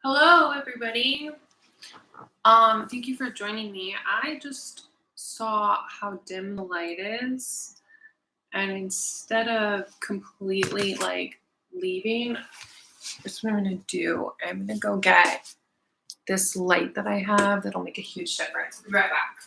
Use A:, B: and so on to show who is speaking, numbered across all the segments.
A: Hello, everybody. Thank you for joining me. I just saw how dim the light is, and instead of completely leaving, that's what I'm gonna do. I'm gonna go get this light that I have that'll make a huge difference. I'll be right back.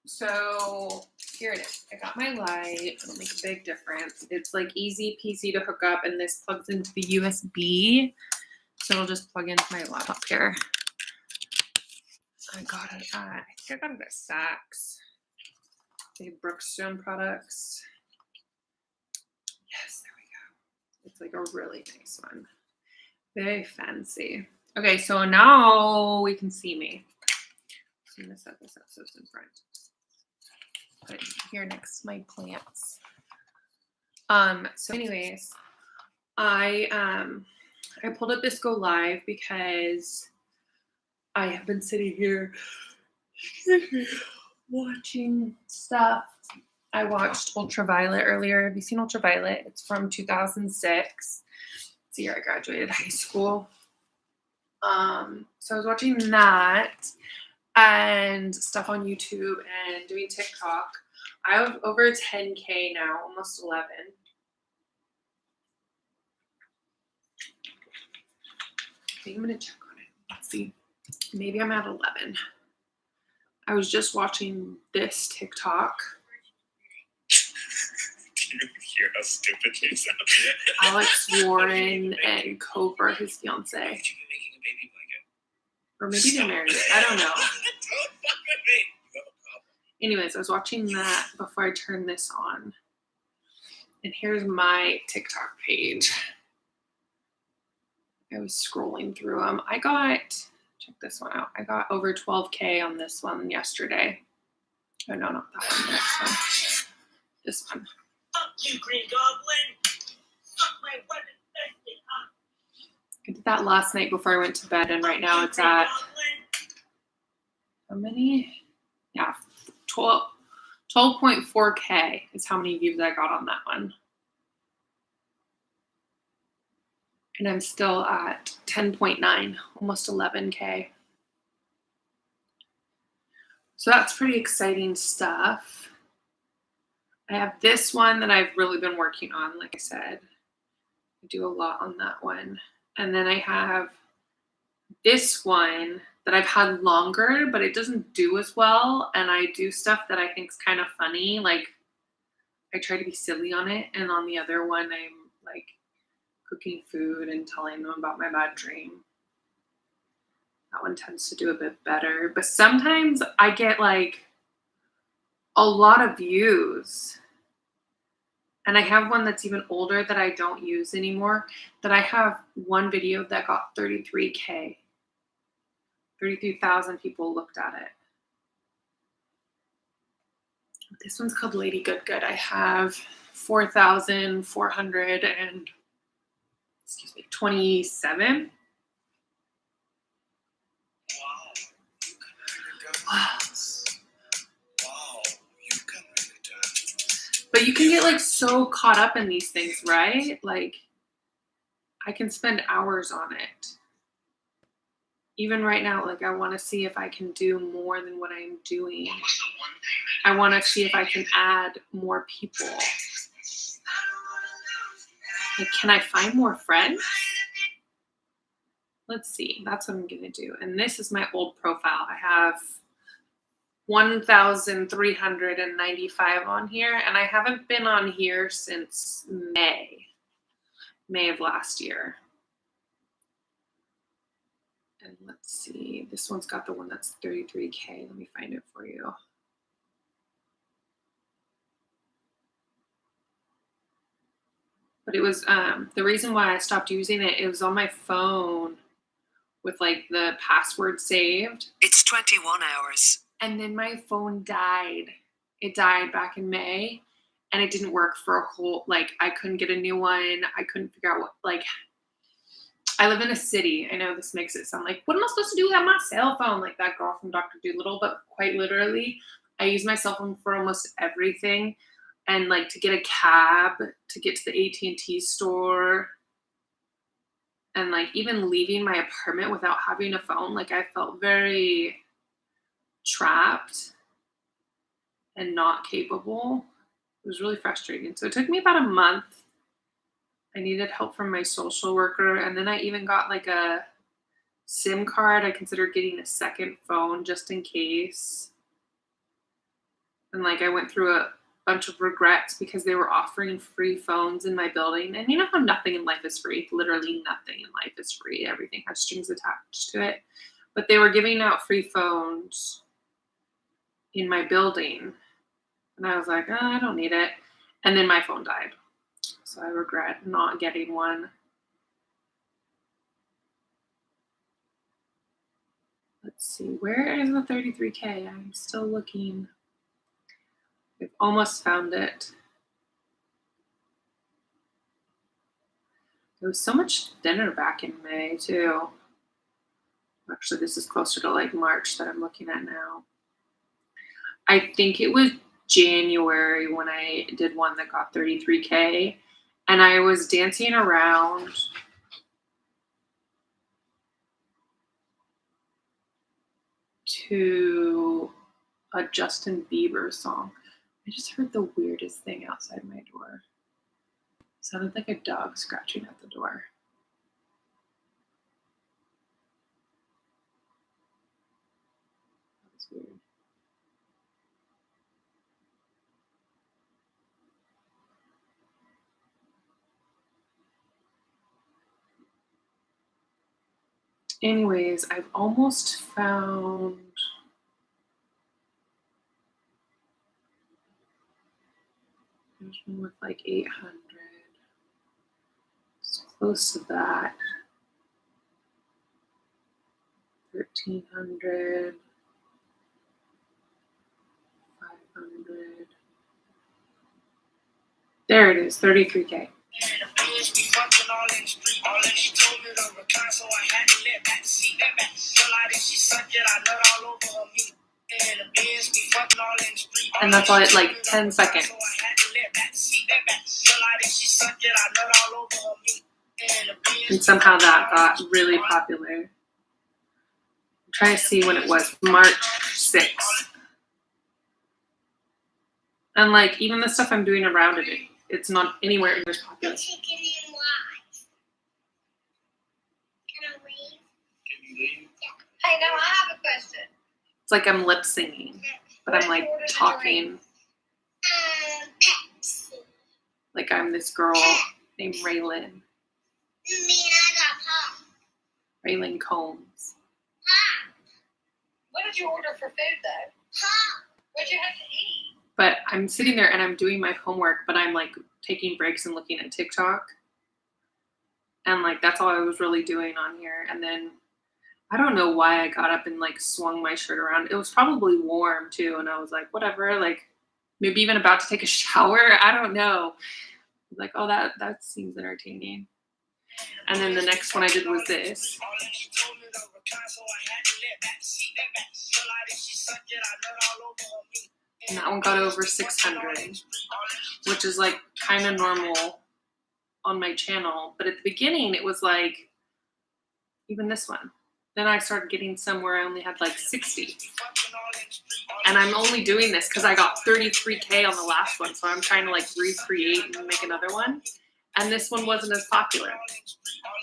A: So here it is. I got my light. It'll make a big difference. It's like easy peasy to hook up, and this plugs into the USB. So it'll just plug into my laptop here. I got it at, I think I got it at Saks. They have Brookstone products. Yes, there we go. It's like a really nice one. Very fancy. Okay, so now we can see me. So I'm gonna set this up so it's in front. Put it here next to my plants. So anyways, I pulled up this Go Live because I have been sitting here watching stuff. I watched Ultraviolet earlier. Have you seen Ultraviolet? It's from 2006. It's the year I graduated high school. So I was watching that and stuff on YouTube and doing TikTok. I have over 10K now, almost 11. I think I'm gonna check on it. Let's see. Maybe I'm at 11. I was just watching this TikTok.
B: Do you hear how stupid you sound?
A: Alex Warren and Cobra, his fiance.
B: You've been making a baby blanket.
A: Or maybe they're married. I don't know.
B: Don't fuck with me. You have a problem.
A: Anyways, I was watching that before I turned this on. And here's my TikTok page. I was scrolling through them. Check this one out. I got over 12K on this one yesterday. Oh, no, not that one. The next one. This one.
B: Fuck you, Green Goblin. Fuck my weapon.
A: I did that last night before I went to bed, and right now it's at, how many? Yeah, 12.4K is how many views I got on that one. And I'm still at 10.9, almost 11K. So that's pretty exciting stuff. I have this one that I've really been working on, like I said. I do a lot on that one. And then I have this one that I've had longer, but it doesn't do as well. And I do stuff that I think is kind of funny. Like, I try to be silly on it. And on the other one, I'm like cooking food and telling them about my bad dream. That one tends to do a bit better. But sometimes I get like a lot of views. And I have one that's even older that I don't use anymore. That I have one video that got 33K. 33,000 people looked at it. This one's called Lady Good Good. I have 4,427. Wow. But you can get like so caught up in these things, right? Like, I can spend hours on it. Even right now, like, I want to see if I can do more than what I'm doing. I want to see if I can add more people. Like, can I find more friends? Let's see. That's what I'm going to do. And this is my old profile. I have 1,395 on here, and I haven't been on here since May of last year. And let's see, this one's got the one that's 33K. Let me find it for you. But it was the reason why I stopped using it. It was on my phone with like the password saved.
C: It's 21 hours.
A: And then my phone died. It died back in May, and it didn't work for a whole, like, I couldn't get a new one. I couldn't figure out what, like, I live in a city. I know this makes it sound like, what am I supposed to do without my cell phone? Like that girl from Dr. Dolittle, but quite literally, I use my cell phone for almost everything. And like to get a cab, to get to the AT&T store, and like even leaving my apartment without having a phone, like I felt very trapped and not capable. It was really frustrating. So it took me about a month. I needed help from my social worker, and then I even got like a SIM card. I considered getting a second phone just in case. And like I went through a bunch of regrets because they were offering free phones in my building. And you know how nothing in life is free? Literally nothing in life is free. Everything has strings attached to it. But they were giving out free phones in my building. And I was like, oh, I don't need it. And then my phone died. So I regret not getting one. Let's see, where is the 33K? I'm still looking. I've almost found it. It was so much thinner back in May too. Actually, this is closer to like March that I'm looking at now. I think it was January when I did one that got 33K, and I was dancing around to a Justin Bieber song. I just heard the weirdest thing outside my door. It sounded like a dog scratching at the door. That was weird. Anyways, I've almost found there's one with like 800. It's close to that. 1300. 500. There it is, 33K. And that's all at like 10 seconds. And somehow that got really popular. I'm trying to see when it was, March 6th. And like even the stuff I'm doing around it, it's not anywhere near as popular.
B: Can you leave?
D: Hey, now I have a question.
A: It's like I'm lip singing, but I'm like talking
B: Pepsi.
A: like I'm this girl named Raylan.
B: Me, I got pop.
A: Raylan Combs.
D: What did you order for food, though?
B: Pop.
D: What'd you have to eat?
A: But I'm sitting there and I'm doing my homework, but I'm like taking breaks and looking at TikTok. And like that's all I was really doing on here. And then I don't know why I got up and like swung my shirt around. It was probably warm too. And I was like, whatever, like maybe even about to take a shower. I don't know. Like, oh, that seems entertaining. And then the next one I did was this. And that one got over 600, which is like kind of normal on my channel. But at the beginning, it was like, even this one. Then I started getting some where I only had like 60. And I'm only doing this because I got 33K on the last one. So I'm trying to like recreate and make another one. And this one wasn't as popular.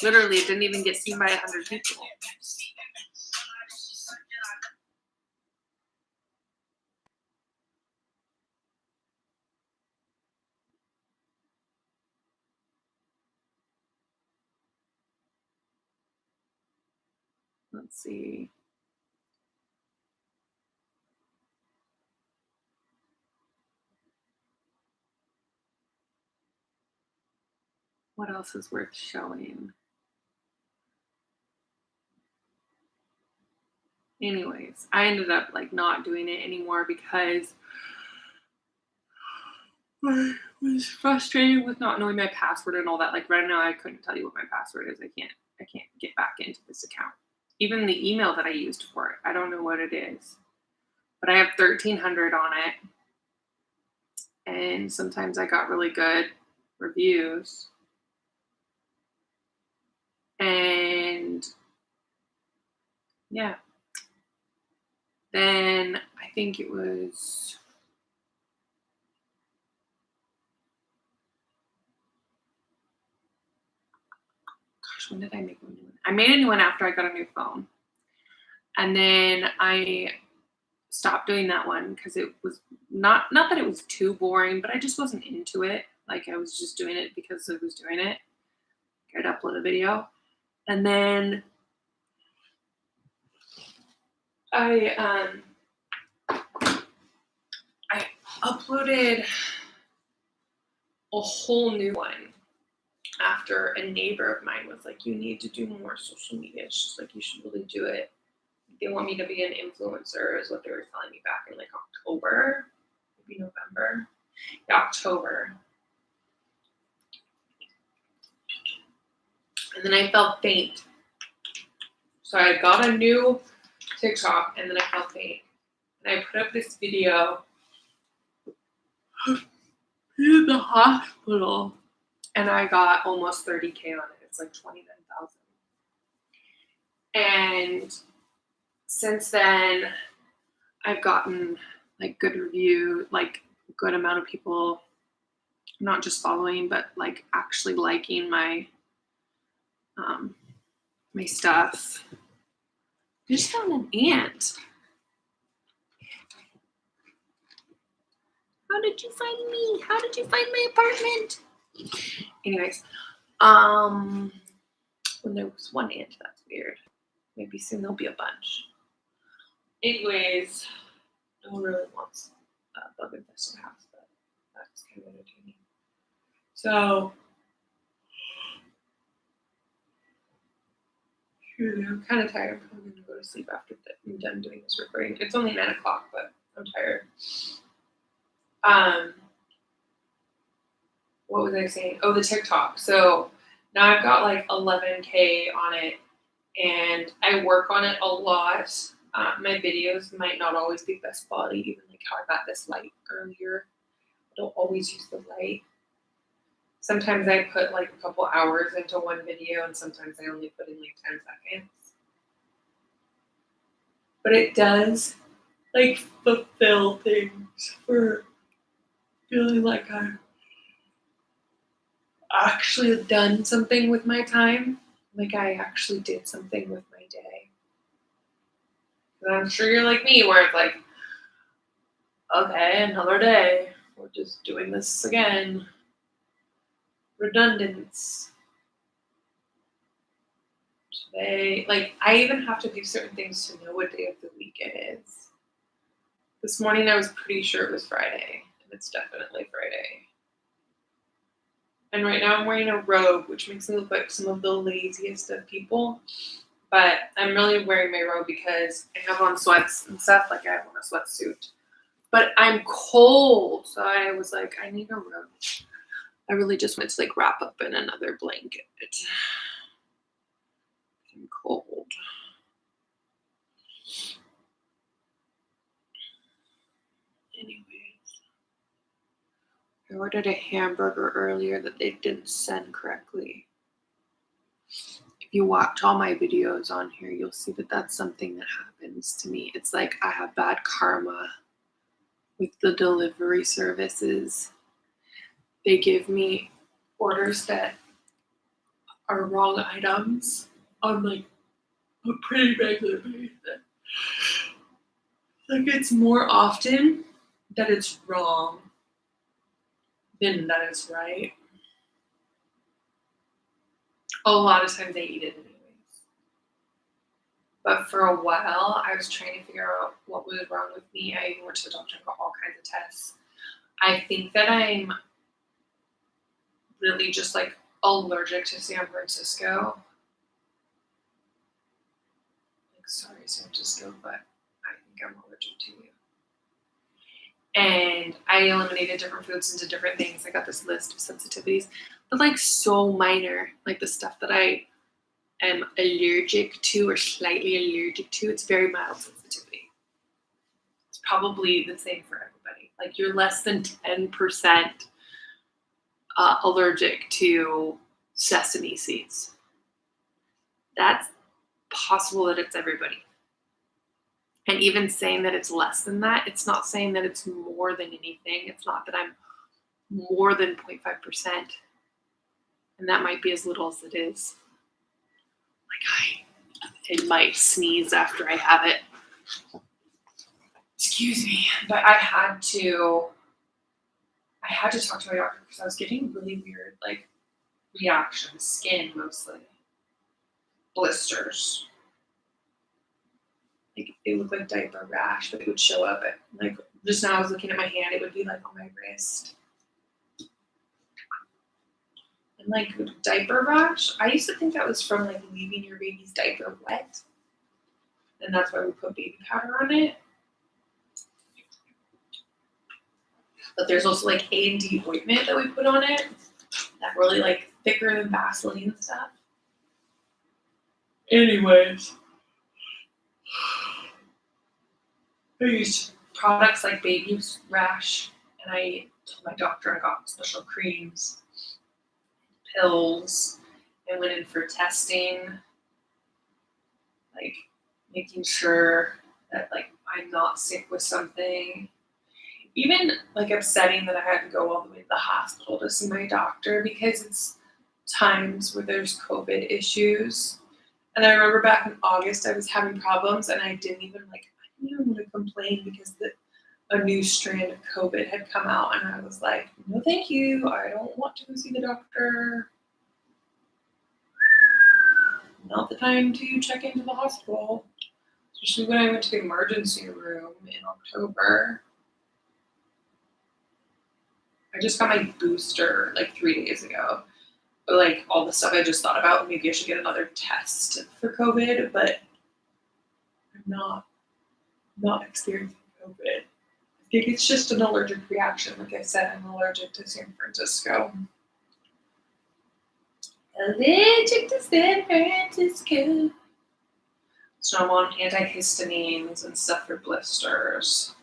A: Literally, it didn't even get seen by 100 people. Let's see. What else is worth showing? Anyways, I ended up like not doing it anymore because I was frustrated with not knowing my password and all that. Like right now, I couldn't tell you what my password is. I can't. I can't get back into this account. Even the email that I used for it, I don't know what it is. But I have 1,300 on it. And sometimes I got really good reviews. And yeah. Then I think it was when did I make a new one? I made a new one after I got a new phone. And then I stopped doing that one because it was not that it was too boring, but I just wasn't into it. Like I was just doing it because I was doing it. I'd upload a video. And then I uploaded a whole new one after a neighbor of mine was like, you need to do more social media. It's just like, you should really do it. They want me to be an influencer is what they were telling me back in like October, maybe November. Yeah, October. And then I felt faint. So I got a new TikTok and then I felt faint. And I put up this video in the hospital and I got almost 30K on it. It's like 29,000. And since then, I've gotten like good review, like good amount of people, not just following, but like actually liking my my stuff. I just found an ant. How did you find me? How did you find my apartment? Anyways, when there was one ant, that's weird. Maybe soon there'll be a bunch. Anyways, no one really wants a bug infested house, but that's kind of entertaining. So, I'm kind of tired. I'm probably going to go to sleep after I'm done doing this recording. It's only 9 o'clock, but I'm tired. What was I saying? Oh, the TikTok. So now I've got like 11K on it, and I work on it a lot. My videos might not always be best quality, even like how I got this light earlier. I don't always use the light. Sometimes I put like a couple hours into one video, and sometimes I only put in like 10 seconds. But it does like fulfill things for feeling like I've actually done something with my time. Like I actually did something with my day. And I'm sure you're like me, where it's like, okay, another day. We're just doing this again. Redundance. Today, like I even have to do certain things to know what day of the week it is. This morning I was pretty sure it was Friday, and it's definitely Friday. And right now I'm wearing a robe, which makes me look like some of the laziest of people. But I'm really wearing my robe because I have on sweats and stuff, like I have on a sweatsuit. But I'm cold, so I was like, I need a robe. I really just went to like wrap up in another blanket. I'm cold. Anyways, I ordered a hamburger earlier that they didn't send correctly. If you watch all my videos on here, you'll see that that's something that happens to me. It's like I have bad karma with the delivery services. They give me orders that are wrong items on like a pretty regular basis. Like it's more often that it's wrong than that it's right. A lot of times I eat it anyways. But for a while, I was trying to figure out what was wrong with me. I even went to the doctor and got all kinds of tests. I think that I'm really just like allergic to San Francisco. Like, sorry, San Francisco, but I think I'm allergic to you. And I eliminated different foods into different things. I got this list of sensitivities, but like so minor, like the stuff that I am allergic to or slightly allergic to, it's very mild sensitivity. It's probably the same for everybody. Like you're less than 10% allergic to sesame seeds. That's possible that it's everybody. And even saying that it's less than that, it's not saying that it's more than anything. It's not that I'm more than 0.5%. And that might be as little as it is. It might sneeze after I have it. Excuse me. But I had to talk to my doctor because I was getting really weird, like, reactions, skin mostly. Blisters. Like, it looked like diaper rash, but it would show up at, like, just now I was looking at my hand, it would be, like, on my wrist. And, like, diaper rash, I used to think that was from, like, leaving your baby's diaper wet. And that's why we put baby powder on it. But there's also, like, A&D ointment that we put on it. That really, like, thicker than Vaseline stuff. Anyways. I used products like baby rash, and I told my doctor I got special creams, pills, and went in for testing, like making sure that like I'm not sick with something. Even like upsetting that I had to go all the way to the hospital to see my doctor because it's times where there's COVID issues. And I remember back in August I was having problems and I didn't even want to complain because a new strand of COVID had come out and I was like, no thank you, I don't want to go see the doctor. Not the time to check into the hospital. Especially when I went to the emergency room in October. I just got my booster like 3 days ago. But like all the stuff I just thought about, maybe I should get another test for COVID, but I'm not experiencing COVID. I think it's just an allergic reaction. Like I said, I'm allergic to San Francisco. Allergic to San Francisco. So I'm on antihistamines and stuff for blisters.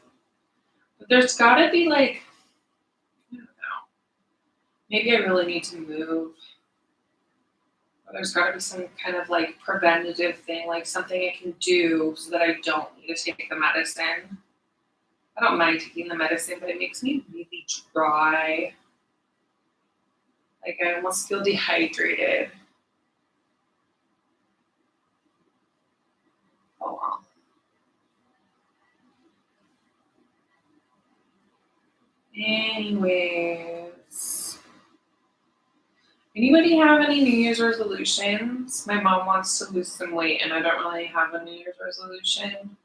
A: But there's gotta be like, I don't know. Maybe I really need to move. Or there's gotta be some kind of like preventative thing, like something I can do so that I don't need to take the medicine. I don't mind taking the medicine, but it makes me really dry. Like I almost feel dehydrated. Oh well. Anyways. Anybody have any New Year's resolutions? My mom wants to lose some weight and I don't really have a New Year's resolution.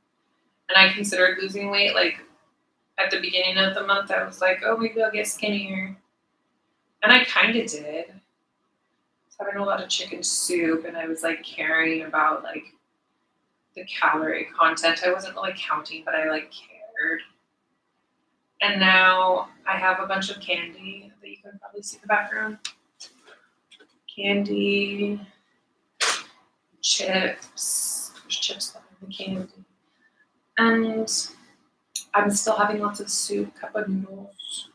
A: And I considered losing weight like at the beginning of the month. I was like, oh, maybe I'll get skinnier. And I kind of did. I was having a lot of chicken soup and I was like caring about like the calorie content. I wasn't really counting, but I like cared. And now I have a bunch of candy that you can probably see in the background. Candy, chips, there's chips behind the candy. And I'm still having lots of soup, cup of noodles.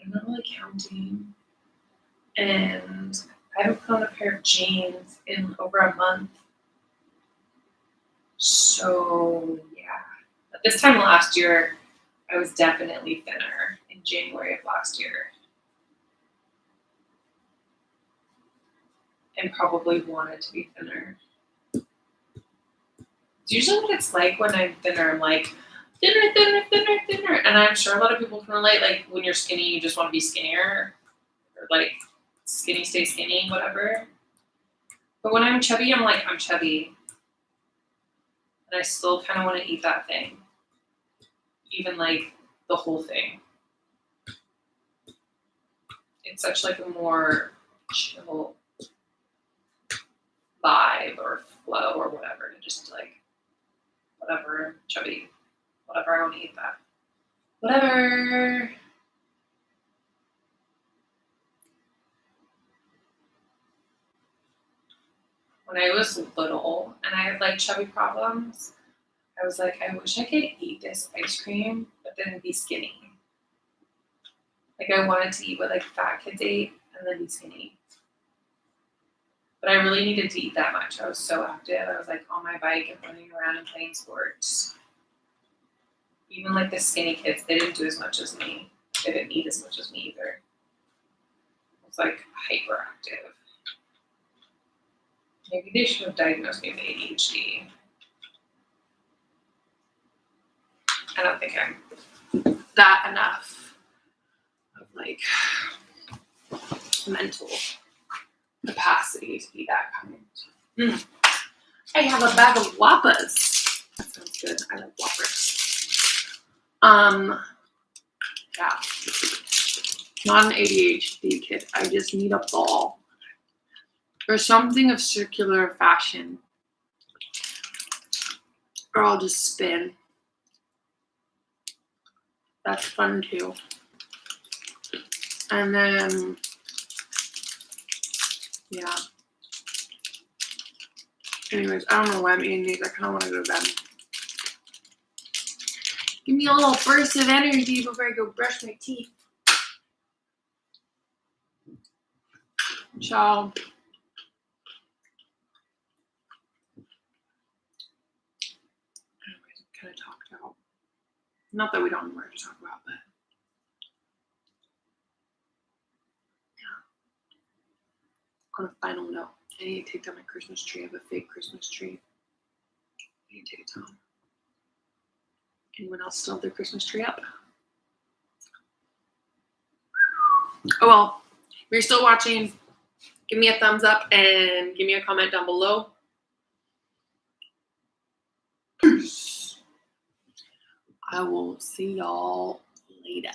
A: I'm not really counting. And I haven't put on a pair of jeans in over a month. So, yeah. But this time last year, I was definitely thinner in January of last year. And probably wanted to be thinner. It's usually what it's like when I'm thinner. I'm like, thinner, thinner, thinner, thinner. And I'm sure a lot of people can relate. Like, when you're skinny, you just want to be skinnier. Or, like, skinny, stay skinny, whatever. But when I'm chubby, I'm like, I'm chubby. And I still kind of want to eat that thing. Even, like, the whole thing. It's such, like, a more chill vibe or flow or whatever. To just, like, whatever, chubby. Whatever, I want to eat that. Whatever. when I was little and I had like chubby problems, I was like, I wish I could eat this ice cream, but then be skinny. Like I wanted to eat what like fat kids ate and then be skinny. But I really needed to eat that much. I was so active. I was like on my bike and running around and playing sports. Even like the skinny kids, they didn't do as much as me. They didn't eat as much as me either. I was like hyperactive. Maybe they should have diagnosed me with ADHD. I don't think I'm that enough of like mental capacity to be that kind. I have a bag of Whoppers. That sounds good. I like Whoppers. Yeah. Not an ADHD kid. I just need a ball. Or something of circular fashion. Or I'll just spin. That's fun too. And then, yeah. Anyways, I don't know why I'm eating these. I kind of want to go to bed. Give me a little burst of energy before I go brush my teeth. Ciao. Anyways, kind of talked about. Not that we don't know what to talk about, but yeah. On a final note, I need to take down my Christmas tree. I have a fake Christmas tree. I need to take it down. Anyone else still have their Christmas tree up? Oh well, if you're still watching, give me a thumbs up and give me a comment down below. I will see y'all later.